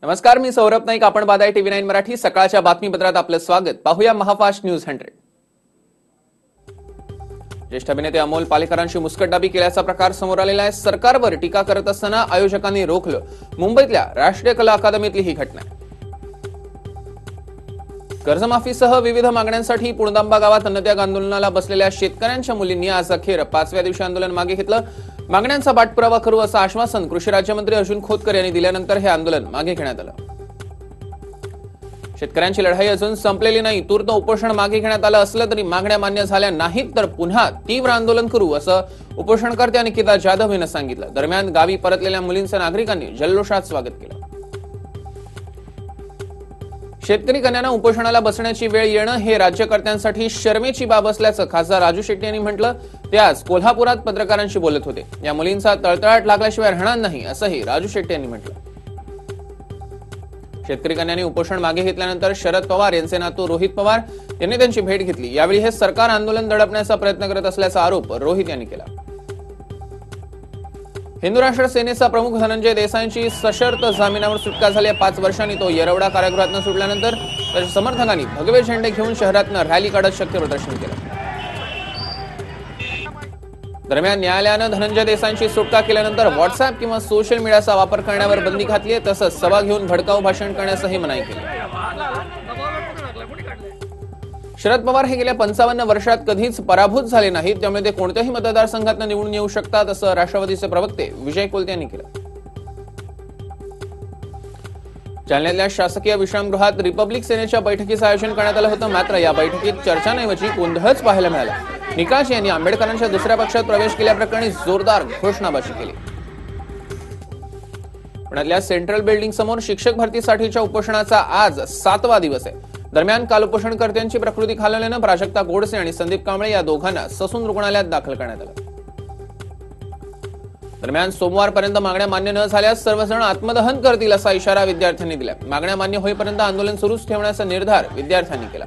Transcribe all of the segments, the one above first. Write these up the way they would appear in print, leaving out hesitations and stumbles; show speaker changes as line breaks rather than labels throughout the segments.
नमस्कार, मी सौरभ नाईक. आपण बादाय TV9 मराठी सकाळच्या बातमीपत्रात आपलं स्वागत. पाहूया महाफास्ट न्यूज 100. ज्येष्ठ अभिनेते अमोल पालेकरांशी मुस्कटदाबी केल्याचा प्रकार समोर आलेला आहे. सरकारवर टीका करत असताना आयोजकांनी रोखलं. मुंबईतल्या राष्ट्रीय कला अकादमीतली ही घटना आहे. कर्जमाफीसह विविध मागण्यांसाठी पुणदांबा गावात अन्नत्याग आंदोलनाला बसलेल्या शेतकऱ्यांच्या मुलींनी आज अखेर 5व्या दिवशी आंदोलन मागे घेतलं. मागण्यांचा पाठपुरावा करू असं आश्वासन कृषी राज्यमंत्री अर्जुन खोतकर यांनी दिल्यानंतर हे आंदोलन मागे घेण्यात आलं. शेतकऱ्यांची लढाई अजून संपलेली नाही. तूर्त उपोषण मागे घेण्यात आलं असलं तरी मागण्या मान्य झाल्या नाहीत तर पुन्हा तीव्र आंदोलन करू असं उपोषणकर्त्या निकिता जाधव यांनी सांगितलं. दरम्यान गावी परतलेल्या मुलींचं नागरिकांनी जल्लोषात स्वागत केलं. शेतकरी कन्यांना उपोषणाला बसण्याची वेळ येणं हे राज्यकर्त्यांसाठी शर्मेची बाब असल्याचं खासदार राजू शेट्टी यांनी म्हटलं. ते आज कोल्हापुरात पत्रकारांशी बोलत होते. या मुलींचा तळतळाट लागल्याशिवाय राहणार नाही असंही राजू शेट्टी यांनी म्हटलं. शेतकरी कन्यांनी उपोषण मागे घेतल्यानंतर शरद पवार यांचे नातू रोहित पवार यांनी त्यांची भेट घेतली. यावेळी हे सरकार आंदोलन दडपण्याचा प्रयत्न करत असल्याचा आरोप रोहित यांनी केला. हिंदू राष्ट्र सेनेचा प्रमुख धनंजय देसाईंची सशर्त जामिनावर सुटका झाली. 5 वर्षांनी तो येरवडा कारागृहातून सुटल्यानंतर त्याच्या समर्थकांनी भगवे झेंडे घेऊन शहरातून रॅली काढत शक्य प्रदर्शन केलं. दरम्यान न्यायालयानं धनंजय देसाईंची सुटका केल्यानंतर व्हॉट्सअप किंवा सोशल मीडियाचा वापर करण्यावर बंदी घातली आहे. तसंच सभा घेऊन भडकाऊ भाषण करण्यासही मनाई केली. शरद पवार हे गेल्या 55 वर्षात कधीच पराभूत झाले नाहीत, त्यामुळे ते कोणत्याही मतदारसंघातून निवडून येऊ शकतात असं राष्ट्रवादीचे प्रवक्ते विजय कोलते यांनी केलं. जालन्यातल्या शासकीय विश्रामगृहात रिपब्लिक सेनेच्या बैठकीचं आयोजन करण्यात आलं होतं. मात्र या बैठकीत चर्चांऐवजी गोंधळच पाहायला मिळाला. निकाश यांनी आंबेडकरांच्या दुसऱ्या पक्षात प्रवेश केल्याप्रकरणी जोरदार घोषणाबाजी केली. पुण्यातल्या सेंट्रल बिल्डिंग समोर शिक्षक भरतीसाठीच्या उपोषणाचा आज 7वा दिवस आहे. दरम्यान काल उपोषणकर्त्यांची प्रकृती खालावल्यानं प्राजक्ता गोडसे आणि संदीप कांबळे या दोघांना ससून रुग्णालयात दाखल करण्यात आलं. दरम्यान सोमवारपर्यंत मागण्या मान्य न झाल्यास सर्वजण आत्मदहन करतील असा इशारा विद्यार्थ्यांनी दिला. मागण्या मान्य होईपर्यंत आंदोलन सुरूच ठेवण्याचा निर्धार विद्यार्थ्यांनी केला.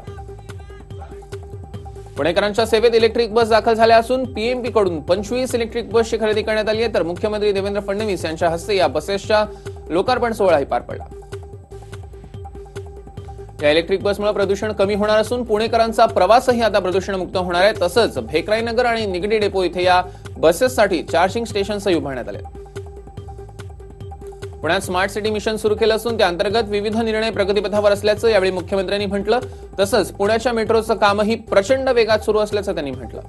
पुणेकरांच्या सेवेत इलेक्ट्रिक बस दाखल झाल्या असून पीएमपी कडून 25 इलेक्ट्रिक बसची खरेदी करण्यात आली आहे. तर मुख्यमंत्री देवेंद्र फडणवीस यांच्या हस्ते या बसेसच्या लोकार्पण सोहळाही पार पडला. या इलेक्ट्रिक बसमुळे प्रदूषण कमी होणार असून पुणेकरांचा प्रवासही आता प्रदूषणमुक्त होणार आहे. तसंच भेकराईनगर आणि निगडी डेपो इथे या बसेससाठी चार्जिंग स्टेशनही उभारण्यात आले. पुण्यात स्मार्ट सिटी मिशन सुरू केलं असून त्या अंतर्गत विविध निर्णय प्रगतीपथावर असल्याचं यावेळी मुख्यमंत्र्यांनी म्हटलं. तसंच पुण्याच्या मेट्रोचं कामही प्रचंड वेगात सुरू असल्याचं त्यांनी म्हटलं.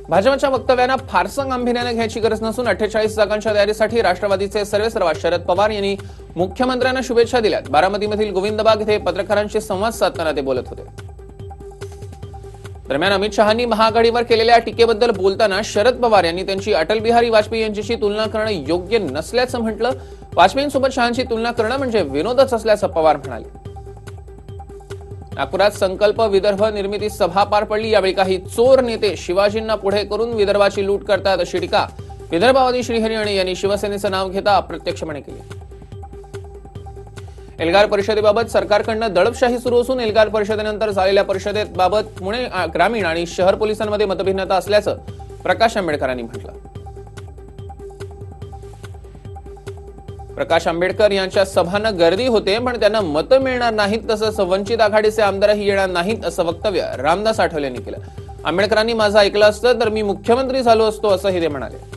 भाजपच्या वक्तव्यांना फारसं गांभीर्याने घ्यायची गरज नसून 48 जागांच्या तयारीसाठी राष्ट्रवादीचे सर्वेसर्वा शरद पवार यांनी मुख्यमंत्र्यांना शुभेच्छा दिल्यात. बारामतीमधील गोविंदबाग इथे पत्रकारांशी संवाद साधताना ते बोलत होते. दरम्यान अमित शहांनी महाआघाडीवर केलेल्या टीकेबद्दल बोलताना शरद पवार यांनी त्यांची अटल बिहारी वाजपेयी यांच्याशी तुलना करणं योग्य नसल्याचं म्हटलं. वाजपेयींसोबत शहांची तुलना करणं म्हणजे विनोदच असल्याचं पवार म्हणाले. नागपुरात संकल्प विदर्भ निर्मिती सभा पार पडली. यावेळी काही चोर नेते शिवाजींना पुढे करून विदर्भाची लूट करतात अशी टीका विदर्भवादी श्रीहरी यांनी शिवसेनेचं नाव घेता अप्रत्यक्षपणे केली. एल्गार परिषदेबाबत सरकारकडनं दडपशाही सुरू असून एल्गार परिषदेनंतर झालेल्या परिषदेबाबत पुणे ग्रामीण आणि शहर पोलिसांमध्ये मतभिन्नता असल्याचं प्रकाश आंबेडकरांनी म्हटलं. प्रकाश आंबेडकर यांच्या सभांना गर्दी होते पण त्यांना मतं मिळणार नाहीत. तसंच वंचित आघाडीचे आमदारही येणार नाहीत असं वक्तव्य रामदास आठवले यांनी केलं. आंबेडकरांनी माझं ऐकलं असतं तर मी मुख्यमंत्री झालो असतो असंही ते म्हणाले.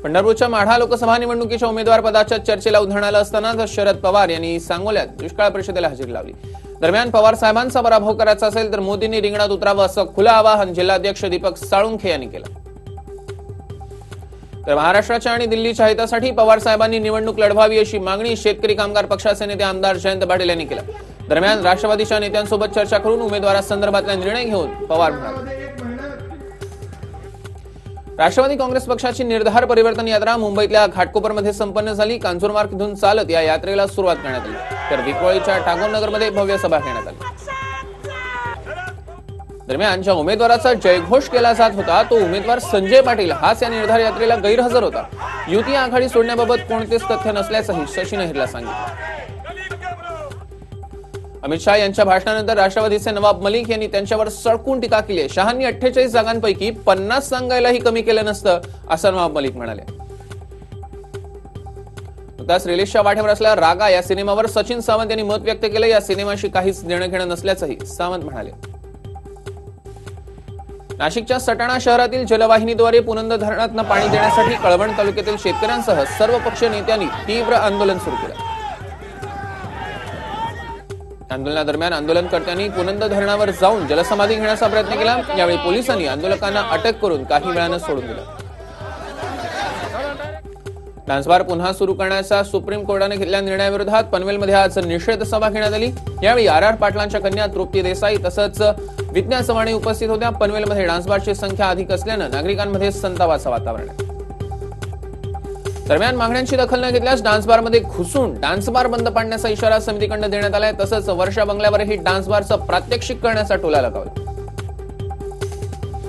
पंढरपूरच्या माढा लोकसभा निवडणुकीच्या उमेदवार पदाच्या चर्चेला उधाण आलं असताना शरद पवार यांनी सांगोल्यात दुष्काळ परिषदेला हजेरी लावली. दरम्यान पवार साहेबांचा पराभव करायचा असेल तर मोदींनी रिंगणात उतरावं असं खुलं आवाहन जिल्हाध्यक्ष दीपक साळुंखे यांनी केलं. तर महाराष्ट्राच्या आणि दिल्लीच्या हितासाठी पवार साहेबांनी निवडणूक लढवावी अशी मागणी शेतकरी कामगार पक्षाचे नेते आमदार जयंत पाटील यांनी केलं. दरम्यान राष्ट्रवादीच्या नेत्यांसोबत चर्चा करून उमेदवारासंदर्भातला निर्णय घेऊन पवार म्हणाले. राष्ट्रवादी काँग्रेस पक्षाची निर्धार परिवर्तन यात्रा मुंबईतल्या घाटकोपरमध्ये संपन्न झाली. कांजूरमार्गमधून चालत या यात्रेला सुरुवात करण्यात आली. तर विक्रोळीच्या टागोरनगरमध्ये भव्य सभा घेण्यात आली. दरम्यान ज्या उमेदवाराचा जयघोष केला जात होता तो उमेदवार संजय पाटील हाच या निर्धार यात्रेला गैरहजर होता. युती आघाडी सोडण्याबाबत कोणतेच तथ्य नसल्याचंही शशी नहिरला सांगितलं. अमित शहा यांच्या भाषणानंतर राष्ट्रवादीचे नवाब मलिक यांनी त्यांच्यावर सळकून टीका केली आहे. शहांनी 48 जागांपैकी 50 सांगायलाही कमी केलं नसतं असं नवाब मलिक म्हणाले. नुकताच रिलीजच्या वाटेवर असलेल्या रागा या सिनेमावर सचिन सावंत यांनी मत व्यक्त केलं. या सिनेमाशी काहीच देणं घेणं नसल्याचंही सावंत म्हणाले. नाशिकच्या सटाणा शहरातील जलवाहिनीद्वारे पुनंद धरणातनं पाणी देण्यासाठी कळवण तालुक्यातील शेतकऱ्यांसह सर्वपक्षीय नेत्यांनी तीव्र आंदोलन सुरू केलं. आंदोलनादरम्यान आंदोलनकर्त्यांनी पुनंद धरणावर जाऊन जलसमाधी घेण्याचा प्रयत्न केला. यावेळी पोलिसांनी आंदोलकांना अटक करून काही वेळानं सोडून दिलं. डान्सबार पुन्हा सुरू करण्याचा सुप्रीम कोर्टाने घेतलेल्या निर्णयाविरोधात पनवेलमध्ये आज निषेध सभा घेण्यात आली. यावेळी आर पाटलांच्या कन्या तृप्ती देसाई तसंच विज्ञा चव्हाण उपस्थित होत्या. पनवेलमध्ये डान्सबारची संख्या अधिक असल्यानं नागरिकांमध्ये संतापाचं वातावरण आहे. दरम्यान मागण्यांची दखल न घेतल्यास डान्सबारमध्ये घुसून डान्सबार बंद पाडण्याचा इशारा समितीकडून देण्यात आलाय. तसंच वर्षा बंगल्यावरही डान्सबारचं प्रात्यक्षिक करण्याचा टोला लगावला.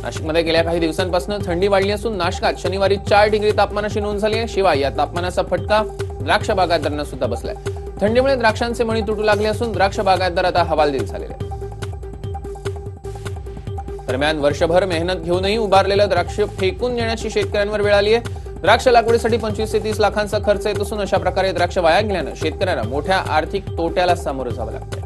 नाशिकमध्ये गेल्या काही दिवसांपासून थंडी वाढली असून नाशकात शनिवारी 4 डिग्री तापमानाची नोंद झाली आहे. शिवाय या तापमानाचा फटका द्राक्ष बागायतदारांना सुद्धा बसलाय. थंडीमुळे द्राक्षांचे मणी तुटू लागले असून द्राक्ष बागायतदार आता हवालदिल झालेले आहेत. दरम्यान वर्षभर मेहनत घेऊनही उभारलेलं द्राक्ष फेकून देण्याची शेतकऱ्यांवर वेळ आली आहे. द्राक्ष लागवडीसाठी 25 ते 30 लाखांचा खर्च येत असून अशा प्रकारे द्राक्ष वाया गेल्यानं शेतकऱ्यांना मोठ्या आर्थिक तोट्याला सामोरं जावं लागतंय.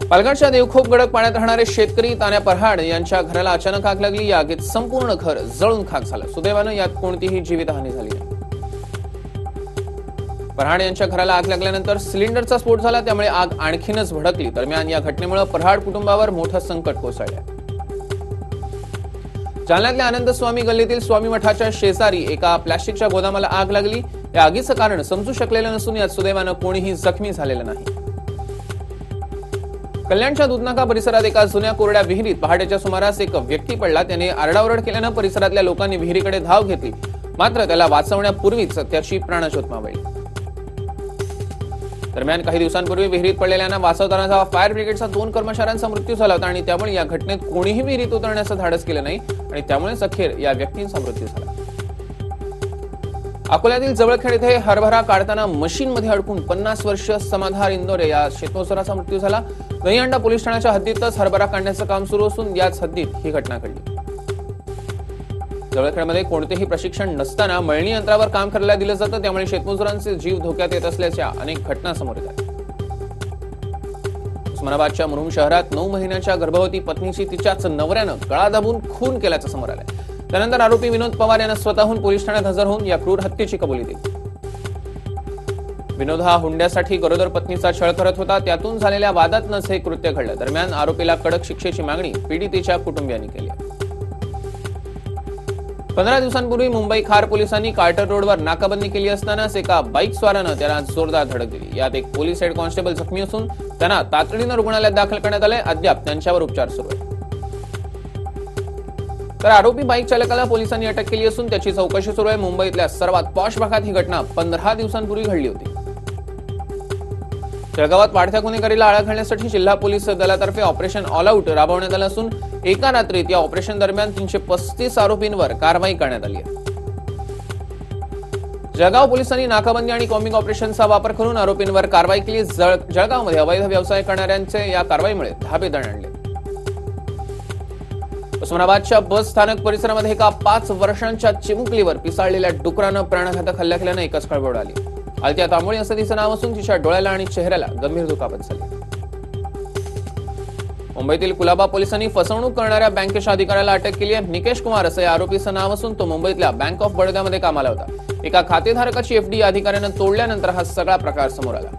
पालघरच्या देवखोप गडक पाण्यात राहणारे शेतकरी तान्या परहाड यांच्या घराला अचानक आग लागली. या आगीत संपूर्ण घर जळून खाक झालं. सुदैवानं यात कोणतीही जीवितहानी झाली नाही. परहाड यांच्या घराला आग लागल्यानंतर सिलेंडरचा स्फोट झाला, त्यामुळे आग आणखीनच भडकली. दरम्यान या घटनेमुळे परहाड कुटुंबावर मोठं संकट कोसळलं. जालन्यातल्या आनंद स्वामी गल्लीतील स्वामी मठाच्या शेजारी एका प्लास्टिकच्या गोदामाला आग लागली. या आगीचं कारण समजू शकलेलं नसून यात सुदैवानं कोणीही जखमी झालेलं नाही. कल्याणच्या दुधनाका परिसरात एका जुन्या कोरड्या विहिरीत पहाटेच्या सुमारास एक व्यक्ती पडला. त्याने आरडाओरड केल्यानं परिसरातल्या लोकांनी विहिरीकडे धाव घेतली, मात्र त्याला वाचवण्यापूर्वीच त्याची प्राणज्योत मावळली. दरम्यान काही दिवसांपूर्वी विहिरीत पडलेल्यांना वाचवताना फायर ब्रिगेडच्या 2 कर्मचाऱ्यांचा मृत्यू झाला होता आणि त्यामुळे या घटनेत कोणीही विहिरीत उतरण्याचं धाडस केलं नाही आणि त्यामुळेच अखेर या व्यक्तींचा मृत्यू झाला. अकोल्यातील जवळखेड येथे हरभरा काढताना मशीनमध्ये अडकून 50 वर्ष समाधार इंदोरे या शेतमजुराचा मृत्यू झाला. दहीहंडा पोलीस ठाण्याच्या हद्दीतच हरभरा काढण्याचं काम सुरू असून याच हद्दीत ही घटना घडली. जवळखेडमध्ये कोणतेही प्रशिक्षण नसताना मळणी यंत्रावर काम करायला दिलं जातं, त्यामुळे शेतमजुरांचे जीव धोक्यात येत असल्याच्या अनेक घटना समोर येत आहेत. उस्मानाबादच्या मुरुम शहरात 9 महिन्याच्या गर्भवती पत्नीची तिच्याच नवऱ्यानं गळा दाबून खून केल्याचं समोर आलंय. त्यानंतर आरोपी विनोद पवार यांना स्वतःहून पोलीस ठाण्यात हजर होऊन या क्रूर हत्येची कबुली दिली. विनोद हा हुंड्यासाठी गरोदर पत्नीचा छळ करत होता. त्यातून झालेल्या वादातूनच हे कृत्य घडलं. दरम्यान आरोपीला कडक शिक्षेची मागणी पीडितेच्या कुटुंबियांनी केली. 15 दिवसांपूर्वी मुंबई खार पोलिसांनी कार्टर रोडवर नाकाबंदी केली असतानाच एका बाईक स्वारानं त्यांना जोरदार धडक दिली. यात एक पोलीस हेड कॉन्स्टेबल जखमी असून त्यांना तातडीनं रुग्णालयात दाखल करण्यात आले. अद्याप त्यांच्यावर उपचार सुरू आहेत. तर आरोपी बाईक चालकाला पोलिसांनी अटक केली असून त्याची चौकशी सुरू आहे. मुंबईतल्या सर्वात पॉश भागात ही घटना 15 दिवसांपूर्वी घडली होती. जळगावात वाढत्या गुन्हेगारीला आळा घालण्यासाठी जिल्हा पोलीस दलातर्फे ऑपरेशन ऑल आउट राबवण्यात आलं असून एका रात्रीत या ऑपरेशन दरम्यान 335 आरोपींवर कारवाई करण्यात आली आहे. जळगाव पोलिसांनी नाकाबंदी आणि कॉम्बिंग ऑपरेशनचा वापर करून आरोपींवर कारवाई केली. जळगावमध्ये अवैध व्यवसाय करणाऱ्यांचे या कारवाईमुळे धाबे दणाणले. उस्मानाबादच्या बस स्थानक परिसरामध्ये एका 5 वर्षांच्या चिमुकलीवर पिसाळलेल्या डुकरानं प्राणघातक हल्ला केल्यानं एकच खळबळ आली. अलत्या तांबोळी असं तिचं नाव असून तिच्या डोळ्याला आणि चेहऱ्याला गंभीर दुखापत झाली. मुंबईतील कुलाबा पोलिसांनी फसवणूक करणाऱ्या बँकेच्या अधिकाऱ्याला अटक केली आहे. निकेश कुमार असं या आरोपीचं नाव असून तो मुंबईतल्या बँक ऑफ बडोद्यामध्ये कामाला होता. एका खातेधारकाची एफडी अधिकाऱ्यानं तोडल्यानंतर हा सगळा प्रकार समोर आला.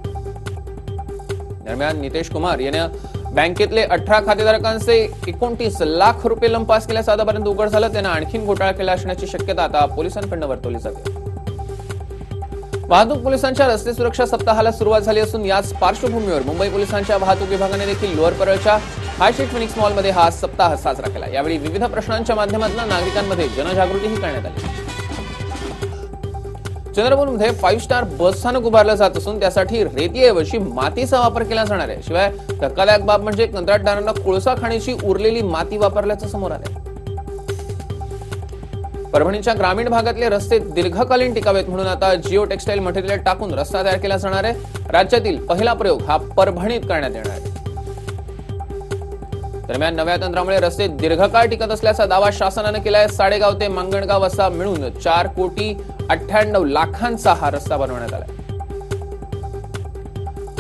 दरम्यान नितेश कुमार याने बँकेतले 18 खातेधारकांचे 29 लाख रुपये लंपास केल्याचं आतापर्यंत उघड झालं. त्यानं आणखीन घोटाळा केला असण्याची शक्यता आता पोलिसांकडून वर्तवली जाते. वाहतूक पोलिसांच्या रस्ते सुरक्षा सप्ताहाला सुरुवात झाली असून याच पार्श्वभूमीवर मुंबई पोलिसांच्या वाहतूक विभागाने देखील लोअर परळच्या हाय स्ट्रीट फिनिक्स मॉलमध्ये हा सप्ताह साजरा केला. यावेळी विविध प्रश्नांच्या माध्यमातून नागरिकांमध्ये जनजागृतीही करण्यात आली. चंद्रपूरमध्ये 5 स्टार बस स्थानक उभारलं जात असून त्यासाठी रेतीऐवजी मातीचा वापर केला जाणार आहे. शिवाय धक्कादायक बाब म्हणजे कंत्राटदारांना कोळसा खाणीची उरलेली माती वापरल्याचं समोर आलंय. परभणीच्या ग्रामीण भागातले रस्ते दीर्घकालीन टिकावेत म्हणून आता जिओ टेक्सटाईल मटेरियल टाकून रस्ता तयार केला जाणार आहे. राज्यातील पहिला प्रयोग हा परभणीत करण्यात येणार आहे. दरम्यान नव्या तंत्रामुळे रस्ते दीर्घकाळ टिकत असल्याचा दावा शासनाने केलाय. साडेगाव ते मंगणगाव असा मिळून 4,98,00,000 हा रस्ता बनवण्यात आला.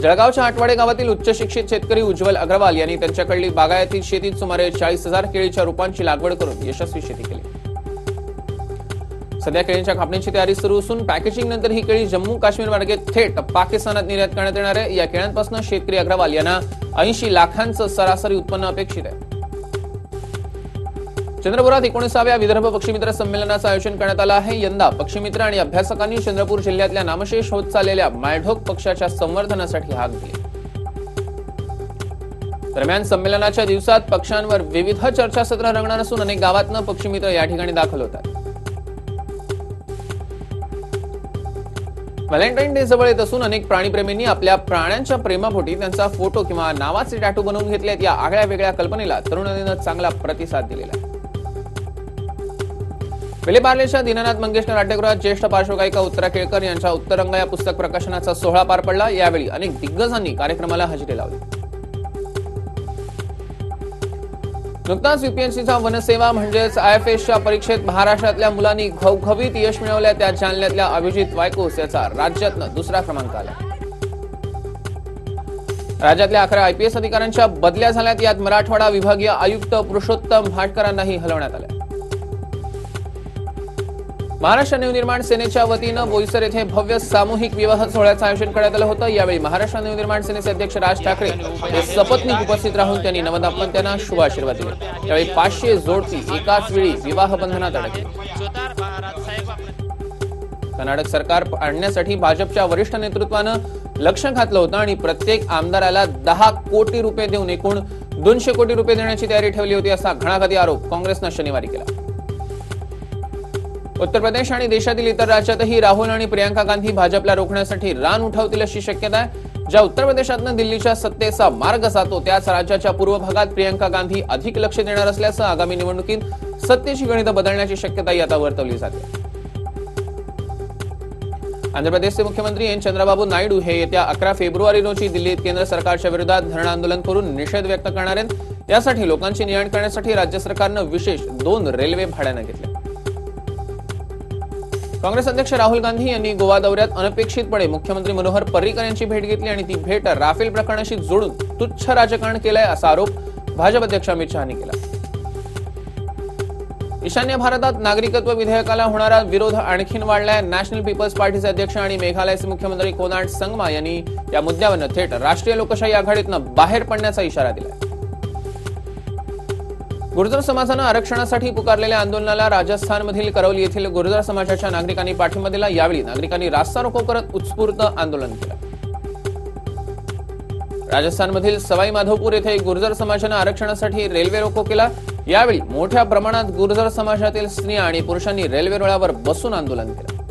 जळगावच्या आटवाडे गावातील उच्च शिक्षित शेतकरी उज्ज्वल अग्रवाल यांनी त्यांच्याकडली बागायती शेतीत सुमारे 40,000 केळीच्या रोपांची लागवड करून यशस्वी शेती केली. सध्या केळींच्या कापणीची तयारी सुरू असून पॅकेजिंग नंतर ही केळी जम्मू काश्मीर मार्गे थेट पाकिस्तानात निर्यात करण्यात येणार आहे. या केळ्यांपासून शेतकरी अग्रवाल यांना 80 लाखांचं सरासरी उत्पन्न अपेक्षित आहे. चंद्रपुरात 19व्या विदर्भ पक्षीमित्र संमेलनाचं आयोजन करण्यात आलं आहे. यंदा पक्षीमित्र आणि अभ्यासकांनी चंद्रपूर जिल्ह्यातल्या नामशेष होत चाललेल्या मायढोक पक्षाच्या संवर्धनासाठी हाक दिली. दरम्यान संमेलनाच्या दिवसात पक्ष्यांवर विविध चर्चासत्र रंगणार असून अनेक गावातनं पक्षीमित्र या ठिकाणी दाखल होतात. व्हॅलेंटाईन डे जवळ येत असून अनेक प्राणीप्रेमींनी आपल्या प्राण्यांच्या प्रेमापोटी त्यांचा फोटो किंवा नावाचे टॅटू बनवून घेतलेत. या आगळ्या वेगळ्या कल्पनेला तरुणांनी चांगला प्रतिसाद दिलेला आहे. विलेपार्लेच्या दीनानाथ मंगेशकर नाट्यगृहात ज्येष्ठ पार्श्वगायिका उत्तरा केळकर यांच्या उत्तरंग या पुस्तक प्रकाशनाचा सोहळा पार पडला. यावेळी अनेक दिग्गजांनी कार्यक्रमाला हजेरी लावली. नुकताच यूपीएससीचा वनसेवा म्हणजेच आयएफएसच्या परीक्षेत महाराष्ट्रातल्या मुलांनी घवघवीत यश मिळवल्या. त्या जालन्यातल्या अभिजित वायकोस याचा राज्यातनं दुसरा क्रमांक आला. राज्यातल्या 11 आयपीएस अधिकाऱ्यांच्या बदल्या झाल्यात. यात मराठवाडा विभागीय आयुक्त पुरुषोत्तम भाटकरांनाही हलवण्यात आले. महाराष्ट्र नवनिर्माण सेनेच्या वतीनं बोईसर येथे भव्य सामूहिक विवाह सोहळ्याचं आयोजन करण्यात आलं होतं. यावेळी महाराष्ट्र नवनिर्माण सेनेचे अध्यक्ष राज ठाकरे हे सपत्नीक उपस्थित राहून त्यांनी नवदंपत्यांना शुभ आशीर्वाद दिले. यावेळी 500 जोडपी एकाच वेळी विवाह बंधनात अडकली. कर्नाटक सरकार आणण्यासाठी भाजपच्या वरिष्ठ नेतृत्वानं लक्ष घातलं होतं आणि प्रत्येक आमदाराला 10 कोटी रुपये देऊन एकूण 200 कोटी रुपये देण्याची तयारी ठेवली होती असा घणाघाती आरोप काँग्रेसनं शनिवारी केला. उत्तर प्रदेश आणि देशातील इतर राज्यातही राहुल आणि प्रियंका गांधी भाजपला रोखण्यासाठी रान उठवतील अशी शक्यता आहे. ज्या उत्तर प्रदेशातनं दिल्लीच्या सत्तेचा मार्ग जातो त्याच राज्याच्या पूर्व भागात प्रियंका गांधी अधिक लक्ष देणार असल्याचं आगामी निवडणुकीत सत्तेची गणितं बदलण्याची शक्यताही आता वर्तवली जाते. आंध्र प्रदेशचे मुख्यमंत्री एन चंद्रबाबू नायडू हे येत्या 11 फेब्रुवारी रोजी दिल्लीत केंद्र सरकारच्या विरोधात धरणं आंदोलन करून निषेध व्यक्त करणार आहेत. यासाठी लोकांची ने-आण करण्यासाठी राज्य सरकारनं विशेष 2 रेल्वे भाड्यानं घेतल्या. काँग्रेस अध्यक्ष राहुल गांधी यांनी गोवा दौऱ्यात अनपेक्षितपणे मुख्यमंत्री मनोहर पर्रीकर यांची भेट घेतली आणि ती भेट राफेल प्रकरणाशी जोडून तुच्छ राजकारण केलंय असा आरोप भाजप अध्यक्ष अमित शहानी केला. ईशान्य भारतात नागरिकत्व विधेयकाला होणारा विरोध आणखीन वाढलाय. नॅशनल पीपल्स पार्टीचे अध्यक्ष आणि मेघालयाचे मुख्यमंत्री कोनार्ड संगमा यांनी या मुद्द्यावर थेट राष्ट्रीय लोकशाही आघाडीतनं बाहेर पडण्याचा इशारा दिलाय. गुर्जर समाजानं आरक्षणासाठी पुकारलेल्या आंदोलनाला राजस्थानमधील करौली येथील गुर्जर समाजाच्या नागरिकांनी पाठिंबा दिला. यावेळी नागरिकांनी रास्ता रोको करत उत्स्फूर्त आंदोलन केलं. राजस्थानमधील सवाई माधोपूर येथे गुर्जर समाजानं आरक्षणासाठी रेल्वे रोको केला. यावेळी मोठ्या प्रमाणात गुर्जर समाजातील स्त्रिया आणि पुरुषांनी रेल्वे रुळावर बसून आंदोलन केलं.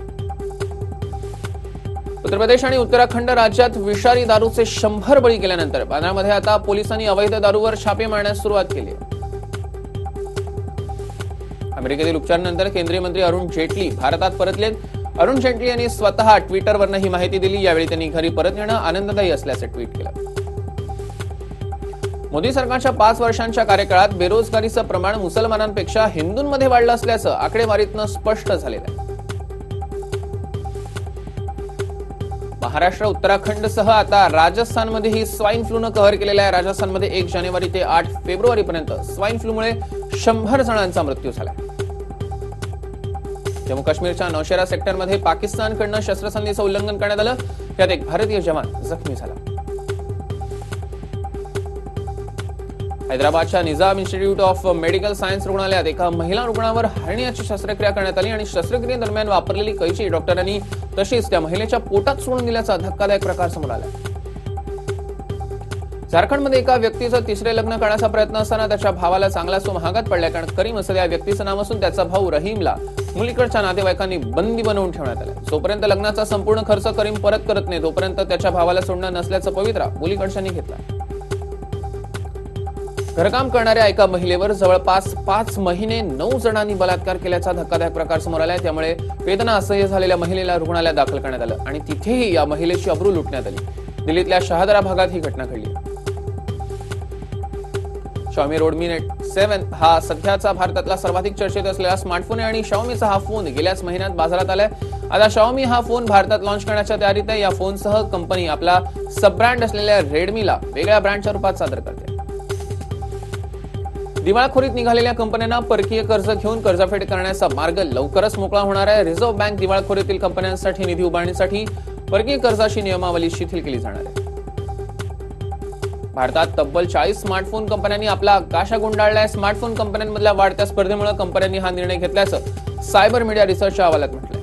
उत्तर प्रदेश आणि उत्तराखंड राज्यात विषारी दारूचे 100 बळी गेल्यानंतर बांद्रामध्ये आता पोलिसांनी अवैध दारूवर छापे मारण्यास सुरुवात केली. अमेरिकेतील उपचारानंतर केंद्रीय मंत्री अरुण जेटली भारतात परतलेत. अरुण जेटली यांनी स्वतः ट्विटरवरनं ही माहिती दिली. यावेळी त्यांनी घरी परत येणं आनंददायी असल्याचं ट्विट केलं. मोदी सरकारच्या 5 वर्षांच्या कार्यकाळात बेरोजगारीचं प्रमाण मुसलमानांपेक्षा हिंदूंमध्ये वाढलं असल्याचं आकडेवारीतनं स्पष्ट झालेलं आहे. महाराष्ट्र, उत्तराखंडसह आता राजस्थानमध्येही स्वाईन फ्लूनं कहर केलेला आहे. राजस्थानमध्ये 1 जानेवारी ते 8 फेब्रुवारीपर्यंत स्वाईन फ्लूमुळे 100 जणांचा मृत्यू झाला. जम्मू काश्मीरच्या नौशेरा सेक्टरमध्ये पाकिस्तानकडनं शस्त्रसंधीचं उल्लंघन करण्यात आलं. यात एक भारतीय जवान जखमी झाला. हैदराबादच्या Nizam institute of medical science रुग्णालयात एका महिला रुग्णावर हर्नियाची शस्त्रक्रिया करण्यात आली आणि शस्त्रक्रियेदरम्यान वापरलेली कैची डॉक्टरांनी तशीच त्या महिलेच्या पोटात सोडून दिल्याचा धक्कादायक प्रकार समोर आला. झारखंडमध्ये एका व्यक्तीचं 3रे लग्न करण्याचा प्रयत्न असताना त्याच्या भावाला चांगला सो महागात पडला. कारण करीम असं या व्यक्तीचं नाव असून त्याचा भाऊ रहीमला मुलीकडच्या नातेवाईकांनी बंदी बनवून ठेवण्यात आलं. जोपर्यंत लग्नाचा संपूर्ण खर्च करीम परत करत नाही तोपर्यंत त्याच्या भावाला सोडणं नसल्याचा पवित्रा मुलीकडच्यांनी घेतला. घरकाम करणाऱ्या एका महिलेवर जवळपास 5 महिने 9 जणांनी बलात्कार केल्याचा धक्कादायक प्रकार समोर आलाय. त्यामुळे वेदना असह्य झालेल्या महिलेला रुग्णालयात दाखल करण्यात आलं आणि तिथेही या महिलेची अब्रू लुटण्यात आली. दिल्लीतल्या शहादरा भागात ही घटना घडली. Xiaomi Redmi Note 7 हा सध्याचा भारतातला सर्वाधिक चर्चेत असलेला स्मार्टफोन आहे आणि Xiaomiचा हा फोन गेल्याच महिन्यात बाजारात आलाय. आता Xiaomi हा फोन भारतात लॉन्च करण्याच्या तयारीत आहे. या फोनसह कंपनी आपला सब ब्रँड असलेल्या Redmiला वेगळ्या ब्रँडच्या रूपात सादर करते. दिवाळखोरीत निघालेल्या कंपन्यांना परकीय कर्ज घेऊन कर्जफेड करण्याचा मार्ग लवकरच मोकळा होणार आहे. रिझर्व्ह बँक दिवाळखोरीतील कंपन्यांसाठी निधी उभारण्यासाठी परकीय कर्जाची नियमावली शिथिल केली जाणार आहे. भारतात तब्बल 40 स्मार्टफोन कंपन्यांनी आपला गाशा गुंडाळलाय. स्मार्टफोन कंपन्यांमधल्या वाढत्या स्पर्धेमुळे कंपन्यांनी हा निर्णय घेतल्याचं सायबर मीडिया रिसर्चच्या अहवालात म्हटलं.